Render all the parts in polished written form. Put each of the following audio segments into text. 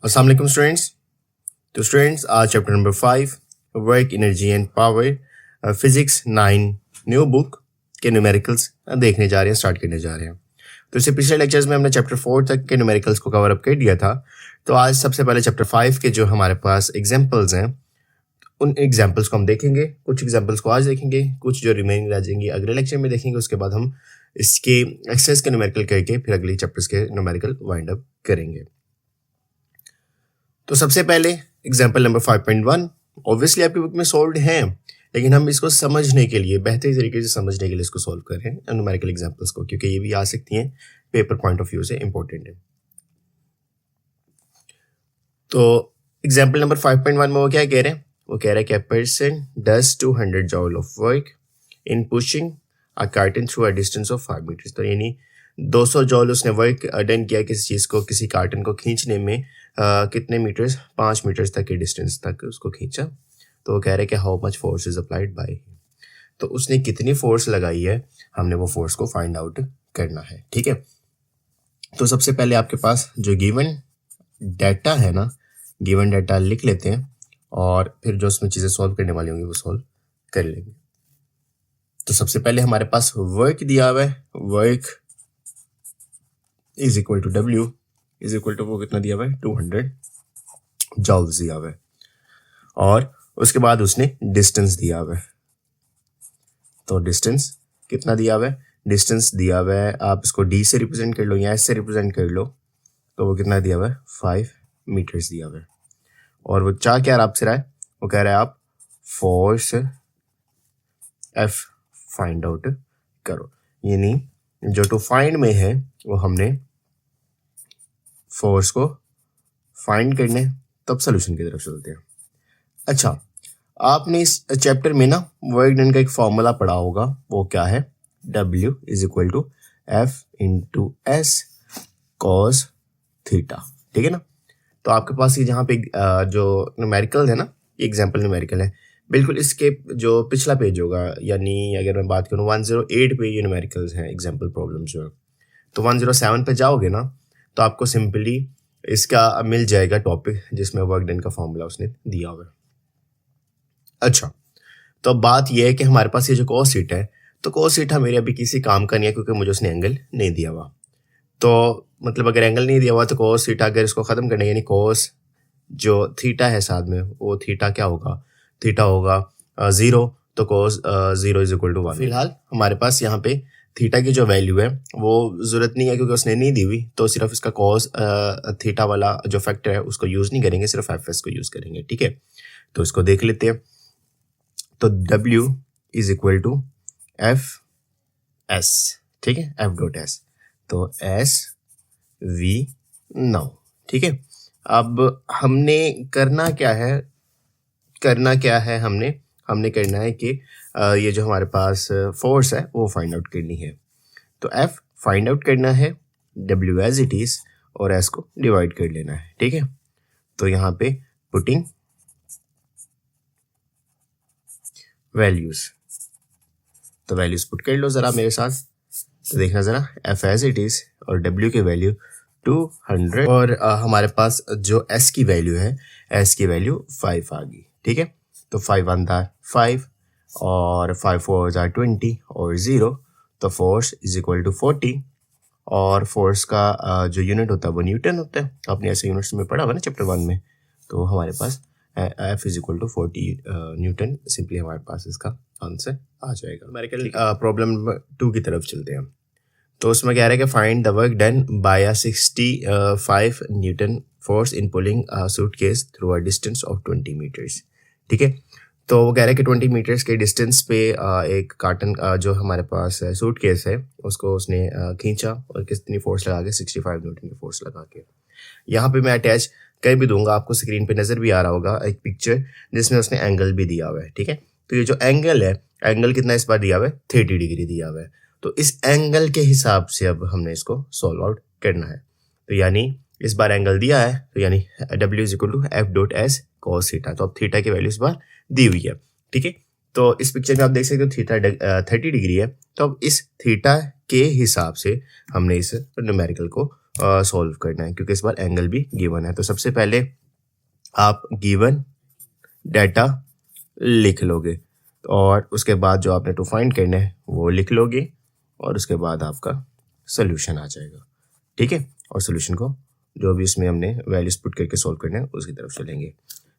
अस्सलाम वालेकुम स्टूडेंट्स। तो स्टूडेंट्स आज chapter number 5 work energy and power physics 9 new book के न्यूमेरिकल्स देखने जा रहे हैं, स्टार्ट करने जा रहे हैं। तो इससे पिछले लेक्चर्स में हमने चैप्टर 4 तक के न्यूमेरिकल्स को कवर अप कर दिया था। तो आज सबसे पहले चैप्टर 5 के जो हमारे पास एग्जाम्पल्स हैं उन एग्जाम्पल्स को हम देखेंगे। कुछ एग्जाम्पल्स को आज देखेंगे, कुछ जो रिमेनिंग रह जाएंगी अगले लेक्चर में देखेंगे। उसके बाद हम इसके एक्सरसाइज के न्यूमेरिकल करके फिर अगले चैप्टर्स के न्यूमेरिकल वाइंड अप करेंगे। तो सबसे पहले एग्जाम्पल नंबर 5.1 ऑब्वियसली आपकी बुक में सॉल्व है, लेकिन हम इसको समझने के लिए बेहतर तरीके से समझने के लिए इसको सॉल्व कर रहे हैं न्यूमेरिकल एग्जाम्पल्स को, क्योंकि ये भी आ सकती हैं पेपर पॉइंट ऑफ व्यू से इंपॉर्टेंट है। तो एग्जाम्पल नंबर 5.1 में वो क्या कह रहे हैं? वो कह रहा है कि a person does 200 joule of work in pushing a carton through a distance of 5 meters। तो यानी 200 जॉल उसने वर्क डन किया किसी चीज़ को, किसी कार्टन को खींचने में कितने मीटर्स, 5 मीटर्स तक के डिस्टेंस तक उसको खींचा। तो वो कह रहे हैं कि how much force is applied by, तो उसने कितनी फोर्स लगाई है, हमने वो फोर्स को फाइंड आउट करना है। ठीक है, तो सबसे पहले आपके पास जो गिवन डाटा है ना, गिवन डाटा लिख लेते हैं और फिर जो उसमें चीज़ें सॉल्व करने वाली होंगी वो सॉल्व कर लेंगे। तो सबसे पहले हमारे पास वर्क दिया हुआ है, work is equal to W is equal to वो कितना दिया हुआ है 200 जॉल्स दिया हुआ है, और उसके बाद उसने डिस्टेंस दिया हुआ है। तो डिस्टेंस कितना दिया हुआ है? डिस्टेंस दिया हुआ है, आप इसको D से रिप्रेजेंट कर लो या S से रिप्रेजेंट कर लो, तो वो कितना दिया हुआ है 5 मीटर्स दिया हुआ है। और वो चाह क्या आपसे रहा है? वो कह रहा है आप फोर्स F फाइंड आउट करो, यानी जो टू फाइंड में है वो हमने फोर्स को फाइंड करने, तब सोल्यूशन की तरफ चलते हैं। अच्छा, आपने इस चैप्टर में ना वर्क डन का एक फॉर्मूला पढ़ा होगा, वो क्या है? W is equal to F into S cos theta. ठीक है ना? तो आपके पास ये जहाँ पे जो न्यूमेरिकल है ना, ये एग्जाम्पल न्यूमेरिकल है, बिल्कुल इसके जो पिछला पेज होगा, यानी अगर मैं बात करूँ 108 पे ये न्यूमेरिकल्स हैं, एग्जाम्पल प्रॉब्लम्स जो है। तो 107 पे जाओगे ना तो आपको सिंपली इसका मिल जाएगा टॉपिक जिसमें वर्क डन का फॉर्मूला उसने दिया हुआ है। अच्छा, तो अब बात यह है कि हमारे पास ये जो कॉस थीटा है, तो कॉस थीटा मेरे अभी किसी काम का नहीं है क्योंकि मुझे उसने एंगल नहीं दिया हुआ। तो मतलब अगर एंगल नहीं दिया हुआ तो कॉस थीटा अगर इसको ख़त्म करना, यानी कॉस जो थीटा है साथ में, वो थीटा क्या होगा? थीटा होगा 0, तो कॉस 0 इज इक्वल टू 1। फिलहाल हमारे पास यहाँ पे थीटा की जो वैल्यू है वो ज़रूरत नहीं है क्योंकि उसने नहीं दी हुई, तो सिर्फ इसका कॉस थीटा वाला जो फैक्टर है उसको यूज़ नहीं करेंगे, सिर्फ FS को यूज़ करेंगे। ठीक है, तो इसको देख लेते हैं। तो W is equal to FS, ठीक है, F डॉट S, तो SV नाउ। ठीक है, अब हमने करना क्या है? हमने करना है कि ये जो हमारे पास फोर्स है वो फाइंड आउट करनी है। तो F फाइंड आउट करना है, W एज इट इज, और S को डिवाइड कर लेना है। ठीक है, तो यहाँ पे पुटिंग वैल्यूज, तो वैल्यूज पुट कर लो जरा मेरे साथ। तो देखना जरा, F एज इट इज और W की वैल्यू 200, और हमारे पास जो S की वैल्यू है, S की वैल्यू 5 आ गई। ठीक है, तो 5 1 5 और 5 4 20 और 0, तो फोर्स इज इक्वल टू 40, और फोर्स का जो यूनिट होता है वो न्यूटन होता है। आपने ऐसे यूनिट्स में पढ़ा हुआ ना चैप्टर 1 में। तो हमारे पास F is equal to 40 newton, simply हमारे पास इसका आंसर आ जाएगा। न्यूमेरिकल प्रॉब्लम नंबर 2 की तरफ चलते हैं। तो उसमें कह रहा है कि find the work done by a 65 newton force in pulling suitcase through a distance of 20 metres. ठीक है, तो वो कह रहा है कि 20 मीटर्स के डिस्टेंस पे एक कार्टन जो हमारे पास सूटकेस है उसको उसने खींचा, और कितनी फोर्स लगा के 65 न्यूटन की फोर्स लगा के। यहाँ पे मैं अटैच कर भी दूंगा, आपको स्क्रीन पे नज़र भी आ रहा होगा एक पिक्चर जिसमें उसने एंगल भी दिया हुआ है। ठीक है, तो ये जो एंगल है, एंगल कितना इस बार दिया हुआ है? 30 डिग्री दिया हुआ है। तो इस एंगल के हिसाब से अब हमने इसको सॉल्व आउट करना है। तो यानी इस बार एंगल दिया है, तो यानी W is equal to F dot S cos theta. तो अब थीटा की वैल्यू इस बार दी हुई है। ठीक है, तो इस पिक्चर में आप देख सकते हो थीटा 30 डिग्री है, तो अब इस थीटा के हिसाब से हमने इस न्यूमेरिकल को सॉल्व करना है, क्योंकि इस बार एंगल भी गिवन है। तो सबसे पहले आप गिवन डाटा लिख लोगे और उसके बाद जो आपने टू फाइंड करना है वो लिख लोगे और उसके बाद आपका सोल्यूशन आ जाएगा, ठीक है। और सोल्यूशन को जो भी इसमें हमने वैल्यूज पुट करके सॉल्व करना है उसकी तरफ चलेंगे।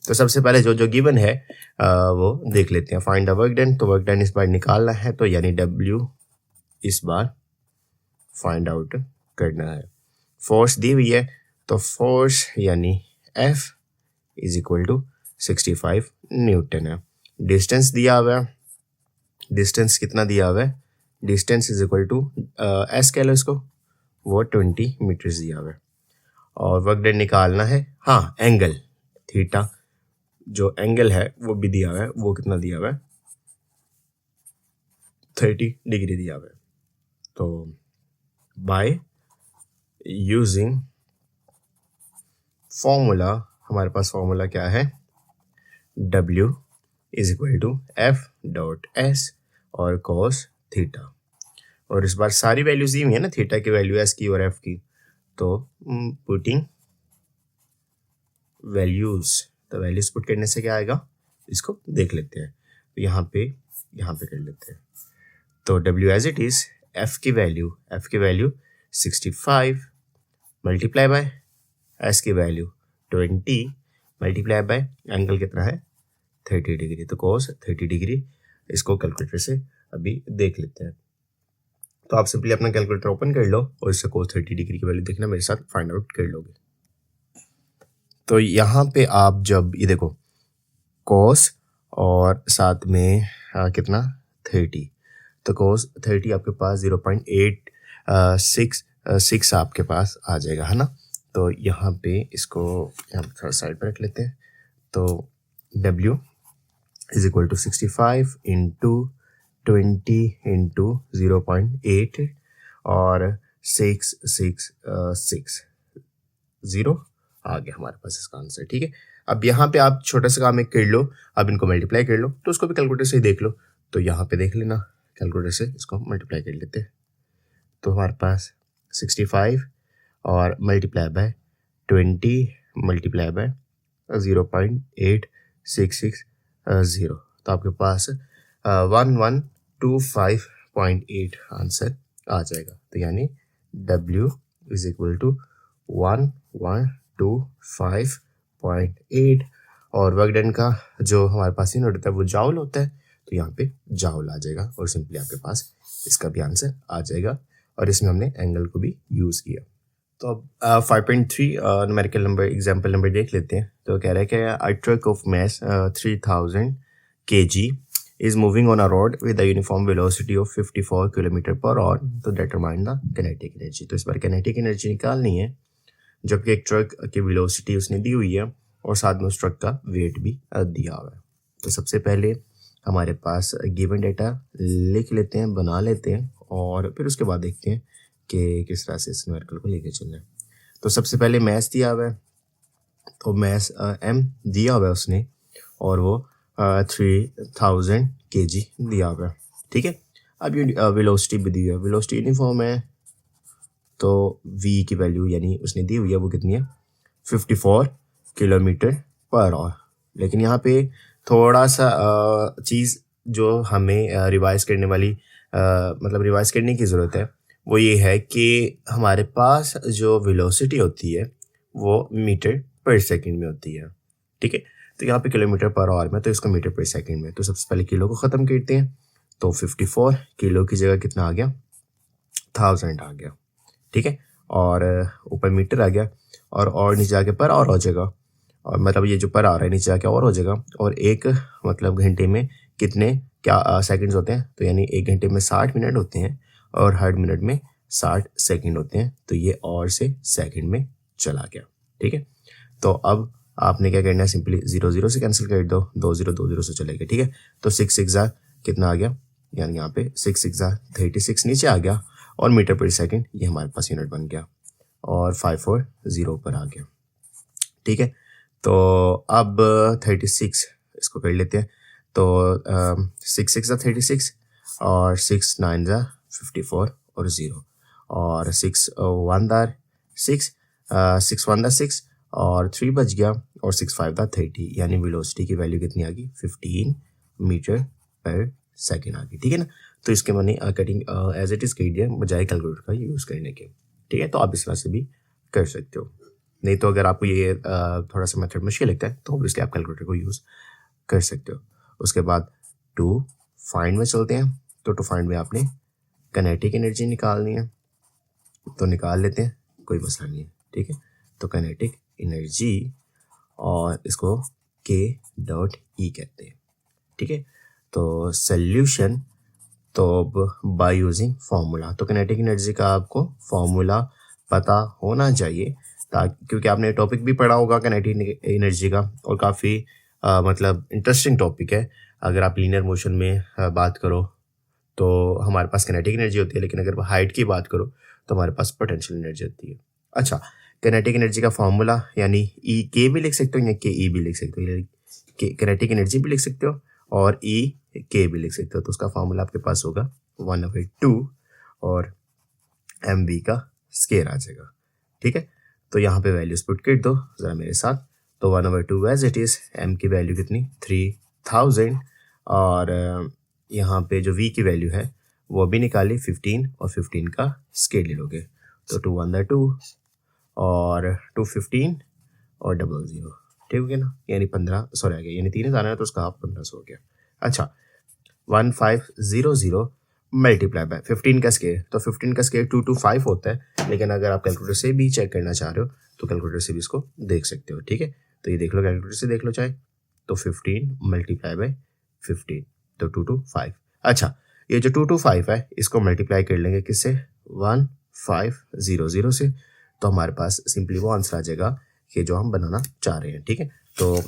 तो सबसे पहले जो जो गिवन है वो देख लेते हैं। फाइंड द वर्क डन, तो वर्क डन इस बार निकालना है, तो यानी W इस बार फाइंड आउट करना है। फोर्स दी हुई है, तो फोर्स यानी F is equal to 65 newton है। डिस्टेंस दिया हुआ है, डिस्टेंस कितना दिया हुआ है, distance is equal to S कह लो इसको, वो 20 मीटर्स दिया हुआ है। और वर्क डन निकालना है, हाँ एंगल थीटा, जो एंगल है वो भी दिया हुआ है, वो कितना दिया हुआ है 30 डिग्री दिया हुआ है। तो बाय यूजिंग फॉर्मूला, हमारे पास फॉर्मूला क्या है, W is equal to F.S और cos थीटा। और इस बार सारी वैल्यूज दी हुई है ना, थीटा की वैल्यू, S की और F की, तो पुटिंग वैल्यूज, तो वैल्यूज पुट करने से क्या आएगा इसको देख लेते हैं। तो यहाँ पे कर लेते हैं। तो W as it is, F की वैल्यू 65 मल्टीप्लाई बाय S की वैल्यू 20 मल्टीप्लाई बाय एंगल कितना है 30 डिग्री, तो cos 30 डिग्री। इसको कैलकुलेटर से अभी देख लेते हैं। तो आप सिंपली अपना कैलकुलेटर ओपन कर लो और इससे cos 30 डिग्री की वैल्यू देखना, मेरे साथ फाइंड आउट कर लोगे। तो यहाँ पे आप जब ये देखो cos और साथ में कितना 30, तो cos 30 आपके पास 0.866 आपके पास आ जाएगा, है ना। तो यहाँ पे इसको यहाँ पे थोड़ा साइड पर रख लेते हैं। तो W is equal to 65 into 20 into 0.8 और 666 आ गया हमारे पास इसका आंसर, ठीक है। अब यहाँ पे आप छोटा सा काम एक कर लो, अब इनको मल्टीप्लाई कर लो, तो उसको भी कैलकुलेटर से ही देख लो। तो यहाँ पे देख लेना, कैलकुलेटर से इसको मल्टीप्लाई कर लेते हैं। तो हमारे पास 65 और मल्टीप्लाई बाय 20 मल्टीप्लाई बाय 0.8660, तो आपके पास 1125.8 आंसर आ जाएगा। तो यानी W इज इक्वल टू 1125.8 और वर्क डन का जो हमारे पास यूनिट होता है वो जाउल होता है, तो यहाँ पे जाउल आ जाएगा और सिंपली आपके पास इसका भी आंसर आ जाएगा। और इसमें हमने एंगल को भी यूज़ किया। तो अब 5.3 न्यूमेरिकल नंबर एग्जाम्पल नंबर देख लेते हैं। तो कह रहा है कि a truck of mass 3000 kg is moving on a road with a uniform velocity of 54 km/h, तो determine the kinetic energy। तो इस बार kinetic energy निकालनी है, जबकि एक ट्रक की वेलोसिटी उसने दी हुई है और साथ में उस ट्रक का वेट भी दिया हुआ है। तो सबसे पहले हमारे पास गिवन डेटा लिख लेते हैं, बना लेते हैं और फिर उसके बाद देखते हैं कि किस तरह से इस न्यूमेरिकल को लेके चलना है। तो सबसे पहले मैस दिया हुआ है, तो मैस M दिया हुआ है उसने और वो 3000 kg दिया हुआ है, ठीक है। अब ये वेलोसिटी भी दी हुई है, वेलोसिटी यूनिफॉर्म है, तो V की वैल्यू यानी उसने दी हुई है वो कितनी है 54 km/h। लेकिन यहाँ पे थोड़ा सा चीज़ जो हमें रिवाइज करने वाली मतलब रिवाइज करने की ज़रूरत है वो ये है कि हमारे पास जो वेलोसिटी होती है वो मीटर पर सेकंड में होती है, ठीक है। तो यहाँ पे km/h में, तो इसको मीटर पर सेकंड में, तो सबसे पहले किलो को ख़त्म करते हैं। तो 54 किलो की जगह कितना आ गया 1000 आ गया, ठीक है। और ऊपर मीटर आ गया और नीचे आके पर और हो जाएगा, और मतलब ये जो पर आ रहा है नीचे आके और हो जाएगा। और एक मतलब घंटे में कितने क्या सेकंड्स होते हैं, तो यानी एक घंटे में 60 मिनट होते हैं और हर मिनट में 60 सेकंड होते हैं, तो ये और से सेकंड में चला गया, ठीक है। तो अब आपने क्या करना है, सिंपली 0 0 से कैंसिल कर दो, 2 0 2 0 से चलेगा, ठीक है। तो 6 6 कितना आ गया, यानी यहाँ पे 6 6 36 नीचे आ गया और मीटर पर सेकंड ये हमारे पास यूनिट बन गया और 540 पर आ गया, ठीक है। तो अब 36 इसको कर लेते हैं। तो 6 6 36 और 6 9 54 और 0 और 6 1 6 6 1 6 और 3 बच गया और 6 5 30, यानी वेलोसिटी की वैल्यू कितनी आ गई 15 मीटर पर सेकेंड आ गई। ठीक है ना। तो इसके मैंने कटिंग एज इट इज़ कह दिया बजाय कैलकुलेटर का यूज़ करने के। ठीक है, तो आप इस तरह से भी कर सकते हो। नहीं तो अगर आपको ये थोड़ा सा मेथड मुश्किल लगता है तो ऑब्वियसली आप कैलकुलेटर को यूज़ कर सकते हो। उसके बाद टू फाइंड में चलते हैं। तो टू फाइंड में आपने काइनेटिक एनर्जी निकालनी है, तो निकाल लेते हैं, कोई मसला नहीं है। ठीक है, तो काइनेटिक एनर्जी और इसको K.E कहते हैं। ठीक है, तो सोल्यूशन तो बाय यूजिंग फार्मूला, तो काइनेटिक एनर्जी का आपको फार्मूला पता होना चाहिए, ताकि क्योंकि आपने टॉपिक भी पढ़ा होगा काइनेटिक एनर्जी का, और काफ़ी मतलब इंटरेस्टिंग टॉपिक है। अगर आप लीनियर मोशन में बात करो तो हमारे पास काइनेटिक एनर्जी होती है, लेकिन अगर हाइट की बात करो तो हमारे पास पोटेंशियल एनर्जी होती है। अच्छा, काइनेटिक एनर्जी का फॉर्मूला यानी ई के भी लिख सकते हो या के ई भी लिख सकते हो, काइनेटिक एनर्जी भी लिख सकते हो और ई के भी लिख सकते हो। तो उसका फॉर्मूला आपके पास होगा 1/2 और एम वी का स्केयर आ जाएगा। ठीक है, तो यहाँ पे वैल्यूज पुट कर दो ज़रा मेरे साथ। तो 1/2 एज इट इज़, एम की वैल्यू कितनी 3000 और यहाँ पे जो v की वैल्यू है वो भी निकाली 15 और 15 का स्केयर ले लोगे, तो 2/2 और 215 और 00। ठीक हो गया ना, यानी 15 सॉरी आ गया, यानी 3000 है तो उसका हाफ 1500 हो गया। अच्छा, 1500 मल्टीप्लाई बाय 15 का स्केयर, तो 15 का स्केयर 225 होता है, लेकिन अगर आप कैलकुलेटर से भी चेक करना चाह रहे हो तो कैलकुलेटर से भी इसको देख सकते हो। ठीक है, तो ये देख लो, कैलकुलेटर से देख लो चाहे, तो 15 मल्टीप्लाई बाय 15 तो 225। अच्छा, ये जो 225 है इसको मल्टीप्लाई कर लेंगे किससे 1500 से, तो हमारे पास सिंपली वो आंसर आ जाएगा कि जो हम बनाना चाह रहे हैं। ठीक है, तो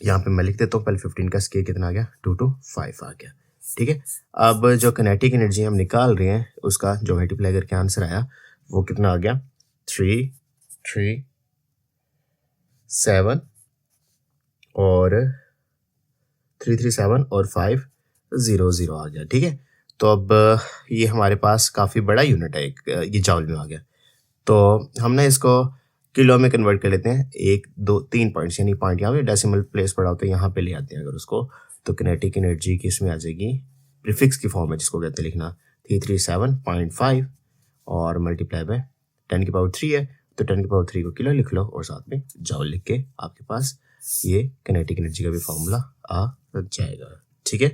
यहाँ पे मैं लिख देता हूँ, पहले 15 का स्केयर कितना आ गया 225 आ गया। ठीक है, अब जो काइनेटिक एनर्जी हम निकाल रहे हैं उसका जो मल्टीप्लाई करके आंसर आया वो कितना आ गया 337 और 337 और 500 आ गया। ठीक है, तो अब ये हमारे पास काफ़ी बड़ा यूनिट है, एक ये जॉल में आ गया, तो हम ना इसको किलो में कन्वर्ट कर लेते हैं। 1 2 3 पॉइंट्स, यानी पॉइंट यहाँ पे डेसिमल प्लेस पड़ा होता है, यहाँ पे ले आते हैं अगर उसको, तो काइनेटिक एनर्जी की इसमें आ जाएगी प्रीफिक्स की फॉर्म है जिसको कहते हैं लिखना 337.5 और मल्टीप्लाई बाय 10⁻³ है, तो 10⁻³ को किलो लिख लो और साथ में जॉल लिख के आपके पास ये काइनेटिक एनर्जी का भी फॉर्मूला आ जाएगा। ठीक है।